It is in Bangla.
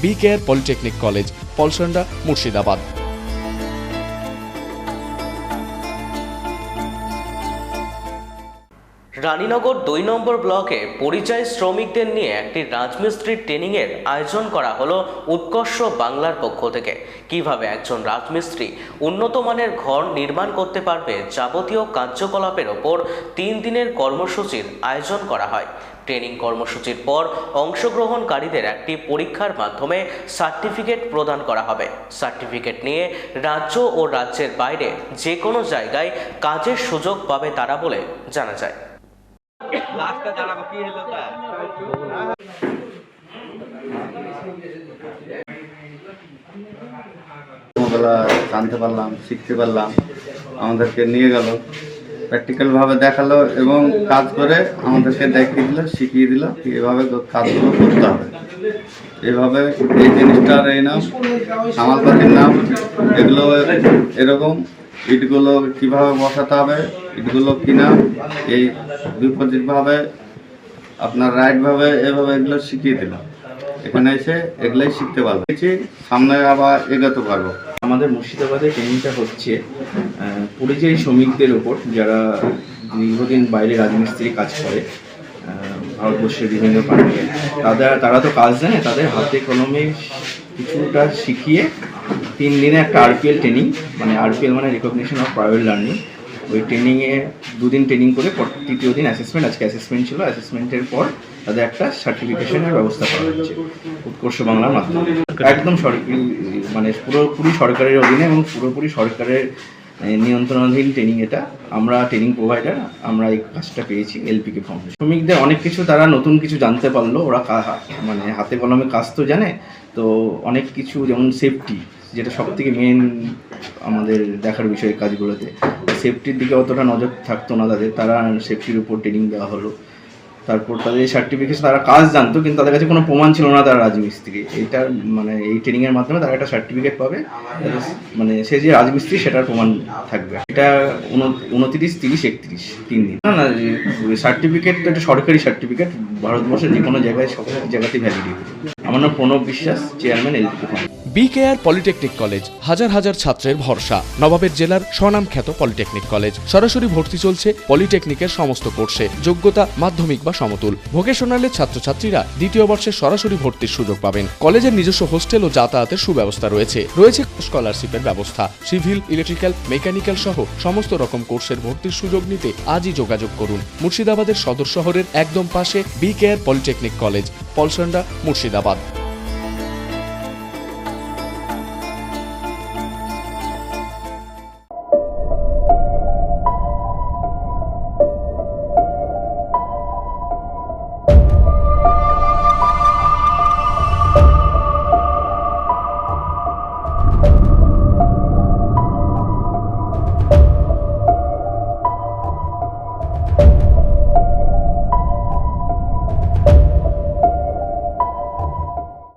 BKR polytechnic college, Palsanda, Murshidabad. Raninagar 2 নম্বর ব্লকে পরিযায়ী শ্রমিকদের নিয়ে একটি রাজমিস্ত্রির ট্রেনিংয়ের আয়োজন করা হলো উৎকর্ষ বাংলার পক্ষ থেকে। কিভাবে একজন রাজমিস্ত্রি উন্নত মানের ঘর নির্মাণ করতে পারবে, যাবতীয় কার্যকলাপের ওপর 3 দিনের কর্মসূচির আয়োজন করা হয়। ট্রেনিং কর্মসূচির পর অংশগ্রহণকারীদের একটি পরীক্ষার মাধ্যমে সার্টিফিকেট প্রদান করা হবে। সার্টিফিকেট নিয়ে রাজ্য ও রাজ্যের বাইরে যে কোনো জায়গায় কাজের সুযোগ পাবে তারা বলে জানা যায়। জানতে পারলাম, শিখতে পারলাম, আমাদেরকে নিয়ে গেল, প্র্যাকটিক্যালভাবে দেখালো এবং কাজ করে আমাদেরকে দেখিয়ে দিল, শিখিয়ে দিল এভাবে কাজগুলো করতে হবে, এভাবে এই জিনিসটার এই নাম, সামালপাতির নাম, এগুলো এরকম, ইটগুলো কীভাবে বসাতে হবে, ইটগুলো কী নাম, এই বিপরীতভাবে আপনার রাইটভাবে এভাবে এগুলো শিখিয়ে দিল। এখানে এসে এগুলোই শিখতে পারবো, সামনে আবার এগোতে পারবো। আমাদের মুর্শিদাবাদে ট্রেনিংটা হচ্ছে পরিযায়ী শ্রমিকদের ওপর, যারা দীর্ঘদিন বাইরে রাজমিস্ত্রি কাজ করে ভারতবর্ষের বিভিন্ন প্রান্তে। তারা তো কাজ জানে, তাদের হাতে কলমে কিছুটা শিখিয়ে 3 দিনে একটা RPL ট্রেনিং, মানে RPL মানে রিকগনিশন অফ প্রায়োর লার্নিং, ওই ট্রেনিংয়ে 2 দিন ট্রেনিং করে 3য় দিন অ্যাসেসমেন্ট। আজকে অ্যাসেসমেন্ট ছিল, অ্যাসেসমেন্টের পর তাদের একটা সার্টিফিকেশনের ব্যবস্থা করা হচ্ছে উৎকর্ষ বাংলার মাধ্যমে। একদম সরকারি, মানে পুরোপুরি সরকারের অধীনে এবং পুরোপুরি সরকারের নিয়ন্ত্রণাধীন ট্রেনিং। এটা আমরা ট্রেনিং প্রোভাইডার, আমরা এই কাজটা পেয়েছি LPK ফাউন্ডেশন। শ্রমিকদের অনেক কিছু, তারা নতুন কিছু জানতে পারলো। ওরা মানে হাতে কলমে কাজ তো জানে, তো অনেক কিছু, যেমন সেফটি, যেটা সবথেকে মেন আমাদের দেখার বিষয় কাজগুলোতে। সেফটির দিকে অতটা নজর থাকতো না তাদের, তারা সেফটির উপর ট্রেনিং দেওয়া হলো। তারপর তাদের সার্টিফিকেশন, তারা কাজ জানতো কিন্তু তাদের কাছে কোনো প্রমাণ ছিল না তারা রাজমিস্ত্রি। এইটার মানে এই ট্রেনিংয়ের মাধ্যমে তারা একটা সার্টিফিকেট পাবে, মানে সে যে রাজমিস্ত্রি সেটার প্রমাণ থাকবে। এটা 29, 30, 31 3 দিন। না, সার্টিফিকেট তো একটা সরকারি সার্টিফিকেট, ভারতবর্ষের যে কোনো জায়গায় সব জায়গাতেই ভ্যালিডিটি। আমার নাম প্রণব বিশ্বাস, chairman LPK foundation. BKR polytechnic college, হাজার হাজার ছাত্রের ভরসা। নবাবের জেলার স্বনামখ্যাত পলিটেকনিক কলেজ। সরাসরি ভর্তি চলছে পলিটেকনিকের সমস্ত কোর্সে। যোগ্যতা মাধ্যমিক বা সমতুল। ভোকেশনালের ছাত্রছাত্রীরা 2য় বর্ষে সরাসরি ভর্তির সুযোগ পাবেন। কলেজের নিজস্ব হোস্টেল ও যাতায়াতের সুব্যবস্থা রয়েছে। স্কলারশিপের ব্যবস্থা। সিভিল, ইলেকট্রিক্যাল, মেকানিক্যাল সহ সমস্ত রকম কোর্সের ভর্তির সুযোগ নিতে আজই যোগাযোগ করুন। মুর্শিদাবাদের সদর শহরের একদম পাশে BKR polytechnic college, Palsanda, Murshidabad.